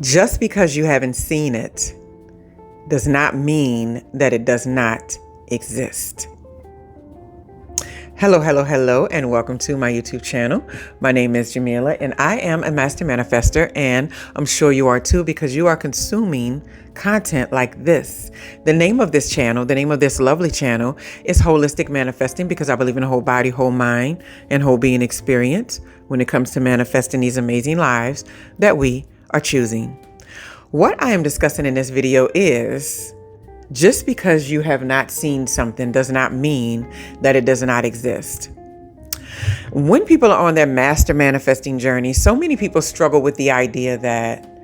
Just because you haven't seen it does not mean that it does not exist. Hello, hello, hello, and welcome to my YouTube channel. My name is Jameelah, and I am a master manifester, and I'm sure you are too because you are consuming content like this. The name of this channel, the name of this lovely channel is Holistic Manifesting because I believe in a whole body, whole mind, and whole being experience when it comes to manifesting these amazing lives that we are choosing. What I am discussing in this video is just because you have not seen something does not mean that it does not exist. When people are on their master manifesting journey, so many people struggle with the idea that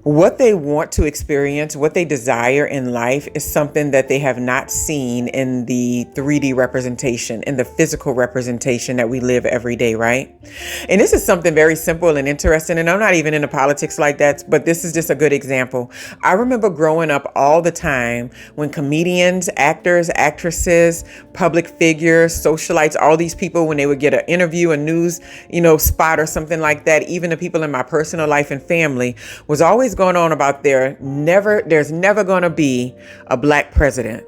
what they want to experience, what they desire in life is something that they have not seen in the 3D representation, in the physical representation that we live every day, right? And this is something very simple and interesting, and I'm not even into politics like that, but this is just a good example. I remember growing up all the time when comedians, actors, actresses, public figures, socialites, all these people, when they would get an interview, a news, spot or something like that, even the people in my personal life and family was always going on about there's never going to be a black president.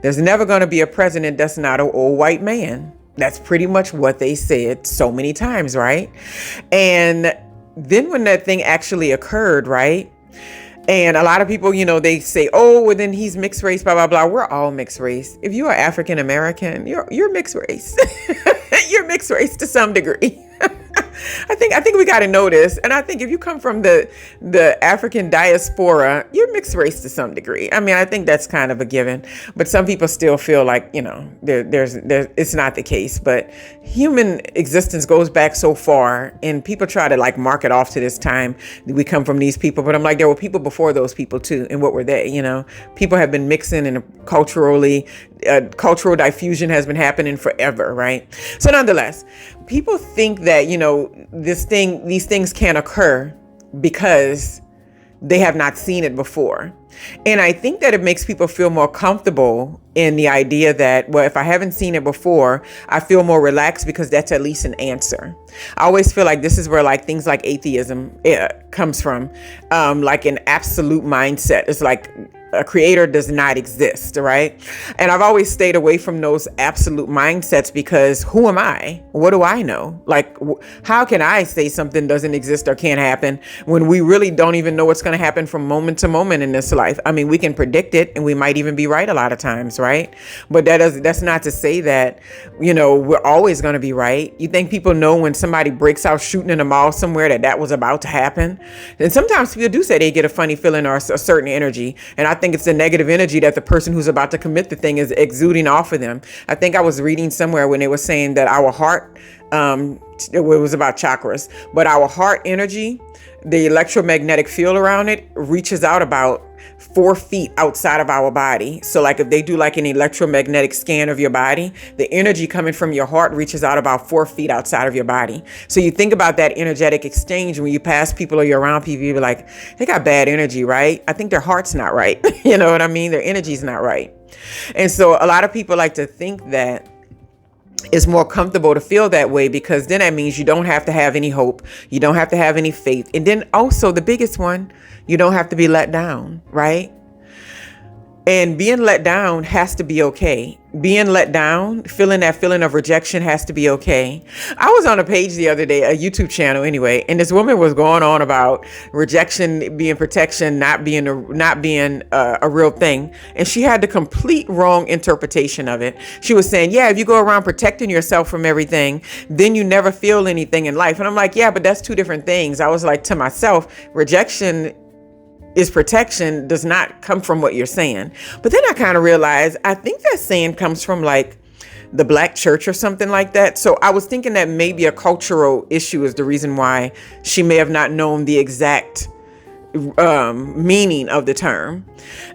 There's never going to be a president that's not an old white man. That's pretty much what they said so many times, right? And then when that thing actually occurred, right? And a lot of people, they say, oh, well, then he's mixed race, blah, blah, blah. We're all mixed race. If you are African American, you're mixed race. You're mixed race to some degree. I think we got to know this. And I think if you come from the African diaspora, you're mixed race to some degree. I mean, I think that's kind of a given. But some people still feel like, it's not the case. But human existence goes back so far, and people try to mark it off to this time that we come from these people. But I'm like, there were people before those people too. And what were they? People have been mixing, and cultural diffusion has been happening forever, right? So nonetheless, people think that, these things can't occur because they have not seen it before. And I think that it makes people feel more comfortable in the idea that, well, if I haven't seen it before, I feel more relaxed because that's at least an answer. I always feel like this is where things like atheism comes from, like an absolute mindset. It's like a creator does not exist, right? And I've always stayed away from those absolute mindsets because who am I? What do I know? How can I say something doesn't exist or can't happen when we really don't even know what's going to happen from moment to moment in this life? I mean, we can predict it, and we might even be right a lot of times, right? But that's not to say that, we're always going to be right. You think people know when somebody breaks out shooting in a mall somewhere that was about to happen? And sometimes people do say they get a funny feeling or a certain energy. And I think it's the negative energy that the person who's about to commit the thing is exuding off of them. I think I was reading somewhere when they were saying that our heart, it was about chakras, but our heart energy, the electromagnetic field around it reaches out about 4 feet outside of our body. So if they do an electromagnetic scan of your body, the energy coming from your heart reaches out about 4 feet outside of your body. So you think about that energetic exchange when you pass people or you're around people, you're like, they got bad energy, right? I think their heart's not right. You know what I mean? Their energy's not right. And so a lot of people like to think that it's more comfortable to feel that way because then that means you don't have to have any hope. You don't have to have any faith. And then also the biggest one, you don't have to be let down, right? And being let down has to be okay. Being let down, feeling that feeling of rejection has to be okay. I was on a page the other day, a YouTube channel anyway, and this woman was going on about rejection being protection, not being a real thing. And she had the complete wrong interpretation of it. She was saying, yeah, if you go around protecting yourself from everything, then you never feel anything in life. And I'm like, yeah, but that's two different things. I was like to myself, rejection is protection does not come from what you're saying. But then I kind of realized, I think that saying comes from the black church or something like that. So I was thinking that maybe a cultural issue is the reason why she may have not known the exact meaning of the term.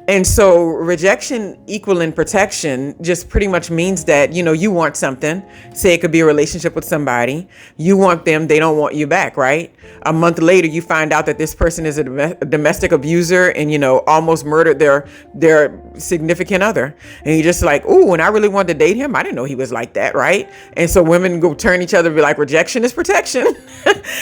And so rejection equaling protection just pretty much means that, you want something, say it could be a relationship with somebody, you want them, they don't want you back, right? A month later, you find out that this person is a domestic abuser and, almost murdered their significant other. And you're just like, ooh, and I really wanted to date him. I didn't know he was like that, right? And so women go turn each other and be like, rejection is protection.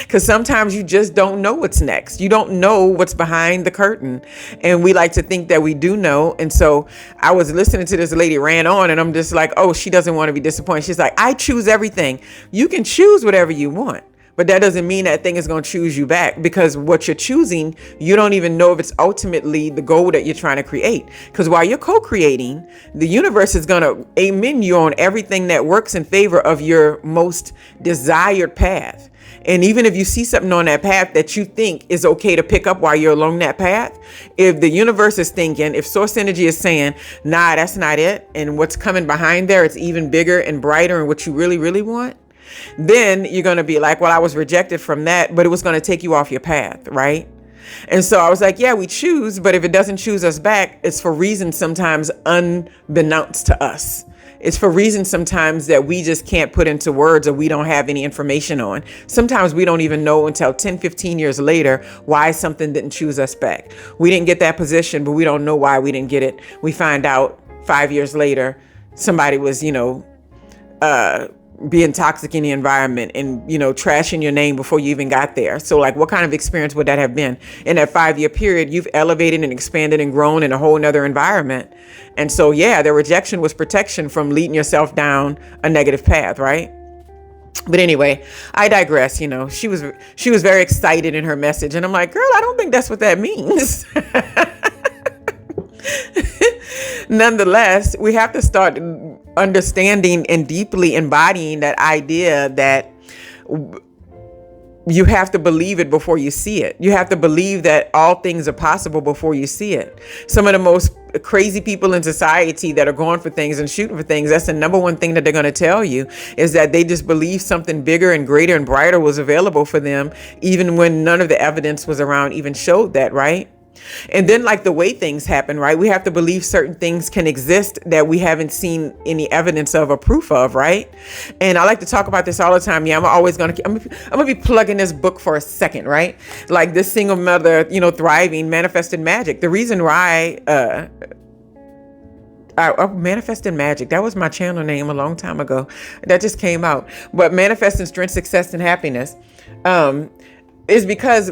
Because sometimes you just don't know what's next. You don't know what's behind the curtain. And we like to think that we do know. And so I was listening to this lady ran on and I'm just like, oh, she doesn't want to be disappointed. She's like, I choose everything. You can choose whatever you want. But that doesn't mean that thing is going to choose you back, because what you're choosing, you don't even know if it's ultimately the goal that you're trying to create. Because while you're co-creating, the universe is going to amen you on everything that works in favor of your most desired path. And even if you see something on that path that you think is okay to pick up while you're along that path, if the universe is thinking, if source energy is saying, nah, that's not it, and what's coming behind there, it's even bigger and brighter and what you really, really want, then you're going to be like, well, I was rejected from that, but it was going to take you off your path, right? And so I was like, yeah, we choose, but if it doesn't choose us back, it's for reasons sometimes unbeknownst to us. It's for reasons sometimes that we just can't put into words or we don't have any information on. Sometimes we don't even know until 10, 15 years later why something didn't choose us back. We didn't get that position, but we don't know why we didn't get it. We find out 5 years later, somebody was, being toxic in the environment and, trashing your name before you even got there. So like, what kind of experience would that have been? In that 5-year period, you've elevated and expanded and grown in a whole nother environment. And so, yeah, the rejection was protection from leading yourself down a negative path, right? But anyway, I digress. She was very excited in her message. And I'm like, girl, I don't think that's what that means. Nonetheless, we have to start understanding and deeply embodying that idea that you have to believe it before you see it. You have to believe that all things are possible before you see it. Some of the most crazy people in society that are going for things and shooting for things, that's the number one thing that they're going to tell you, is that they just believe something bigger and greater and brighter was available for them, even when none of the evidence was around even showed that, right? And then like the way things happen, right? We have to believe certain things can exist that we haven't seen any evidence of or proof of, right? And I like to talk about this all the time. Yeah, I'm gonna be plugging this book for a second, right? Like this single mother, thriving, manifested magic. The reason why I Manifesting Magic. That was my channel name a long time ago. That just came out. But Manifesting Strength, Success, and Happiness is because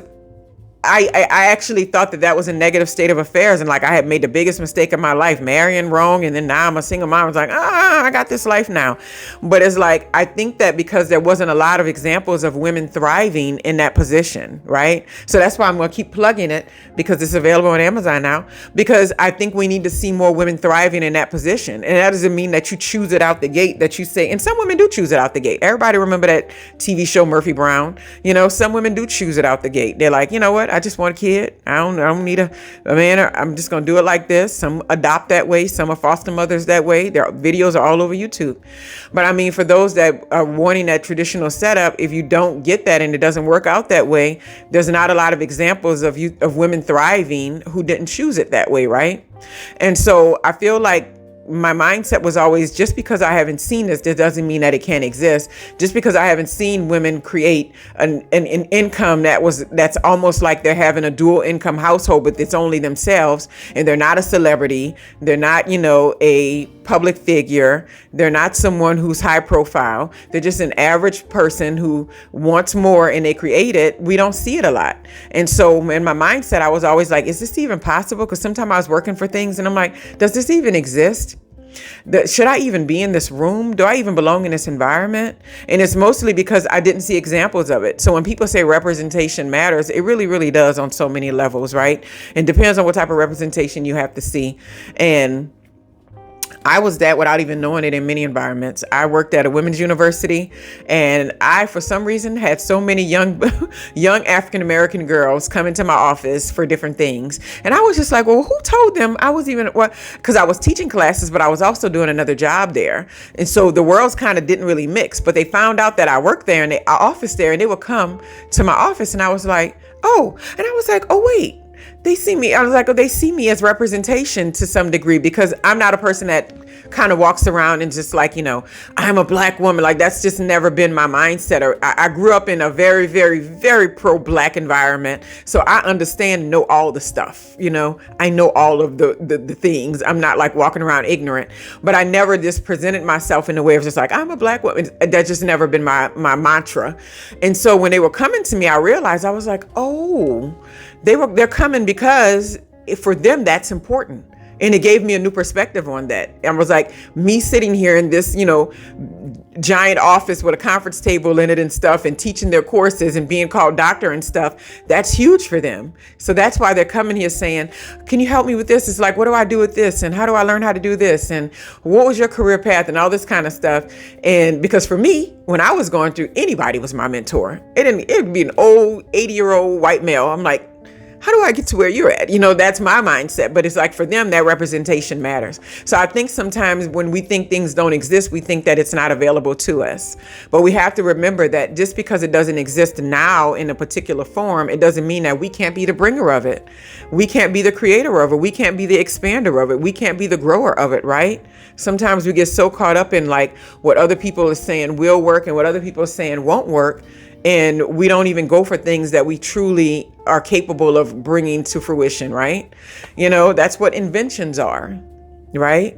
I actually thought that was a negative state of affairs. And like I had made the biggest mistake of my life, marrying wrong. And then now I'm a single mom. I was like, I got this life now. But it's like, I think that because there wasn't a lot of examples of women thriving in that position, right? So that's why I'm going to keep plugging it, because it's available on Amazon now, because I think we need to see more women thriving in that position. And that doesn't mean that you choose it out the gate, that you say, and some women do choose it out the gate. Everybody remember that TV show Murphy Brown? Some women do choose it out the gate. They're like, you know what? I just want a kid. I don't need a man. I'm just going to do it like this. Some adopt that way. Some are foster mothers that way. Their videos are all over YouTube. But I mean, for those that are wanting that traditional setup, if you don't get that and it doesn't work out that way, there's not a lot of examples of women thriving who didn't choose it that way, right? And so I feel like my mindset was always, just because I haven't seen this, that doesn't mean that it can't exist. Just because I haven't seen women create an income that's almost like they're having a dual income household, but it's only themselves, and they're not a celebrity. They're not, a public figure. They're not someone who's high profile. They're just an average person who wants more and they create it. We don't see it a lot. And so in my mindset, I was always like, is this even possible? Because sometimes I was working for things and I'm like, does this even exist? Should I even be in this room? Do I even belong in this environment? And it's mostly because I didn't see examples of it. So when people say representation matters, it really, really does on so many levels, right? And depends on what type of representation you have to see. And I was that without even knowing it in many environments. I worked at a women's university, and I, for some reason, had so many young African-American girls come into my office for different things. And I was just like, well, who told them I was even, because I was teaching classes, but I was also doing another job there. And so the worlds kind of didn't really mix, but they found out that I worked there and our office there, and they would come to my office, and I was like, oh, and I was like, oh, wait. They see me, I was like, oh, they see me as representation to some degree, because I'm not a person that kind of walks around and just like, I'm a black woman. Like, that's just never been my mindset. Or I grew up in a very, very, very pro-black environment. So I understand and know all the stuff, I know all of the things. I'm not like walking around ignorant, but I never just presented myself in a way of just like, I'm a black woman. That's just never been my mantra. And so when they were coming to me, I realized, I was like, oh, they're coming because for them, that's important. And it gave me a new perspective on that. I was like, me sitting here in this, giant office with a conference table in it and stuff, and teaching their courses and being called doctor and stuff, that's huge for them. So that's why they're coming here saying, can you help me with this? It's like, what do I do with this? And how do I learn how to do this? And what was your career path and all this kind of stuff? And because for me, when I was going through, anybody was my mentor. It'd be an old 80-year-old white male. I'm like, how do I get to where you're at? That's my mindset. But it's like, for them, that representation matters. So I think sometimes when we think things don't exist, we think that it's not available to us. But we have to remember that just because it doesn't exist now in a particular form, it doesn't mean that we can't be the bringer of it. We can't be the creator of it. We can't be the expander of it. We can't be the grower of it, right? Sometimes we get so caught up in like what other people are saying will work and what other people are saying won't work. And we don't even go for things that we truly are capable of bringing to fruition, right? That's what inventions are, right?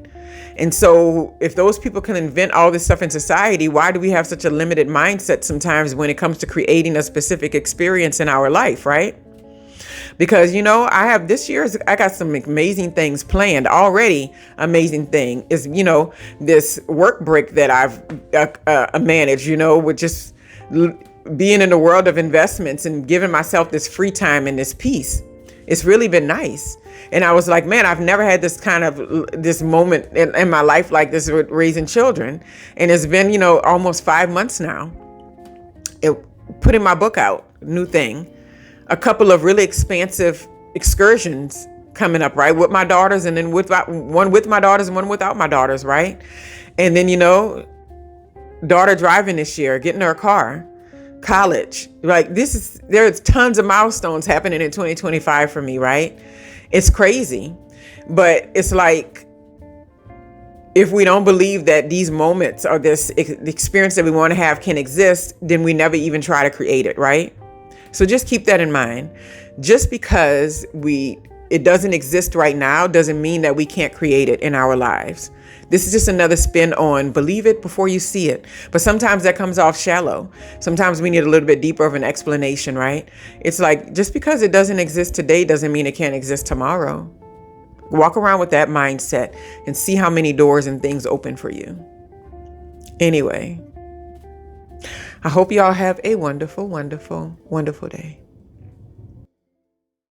And so if those people can invent all this stuff in society, why do we have such a limited mindset sometimes when it comes to creating a specific experience in our life, right? Because, I have I got some amazing things planned already. Amazing thing is, this work break that I've managed, with just being in the world of investments and giving myself this free time and this peace. It's really been nice. And I was like, man, I've never had this moment in my life like this with raising children. And it's been, almost 5 months now. Putting my book out, new thing, a couple of really expansive excursions coming up, right? With my daughters, and then one with my daughters and one without my daughters, right? And then, daughter driving this year, getting her a car. College, like there's tons of milestones happening in 2025 for me, right? It's crazy, but it's like, if we don't believe that these moments or this experience that we want to have can exist, then we never even try to create it, right? So just keep that in mind. Just because it doesn't exist right now doesn't mean that we can't create it in our lives. This is just another spin on believe it before you see it. But sometimes that comes off shallow. Sometimes we need a little bit deeper of an explanation, right? It's like, just because it doesn't exist today doesn't mean it can't exist tomorrow. Walk around with that mindset and see how many doors and things open for you. Anyway, I hope you all have a wonderful, wonderful, wonderful day.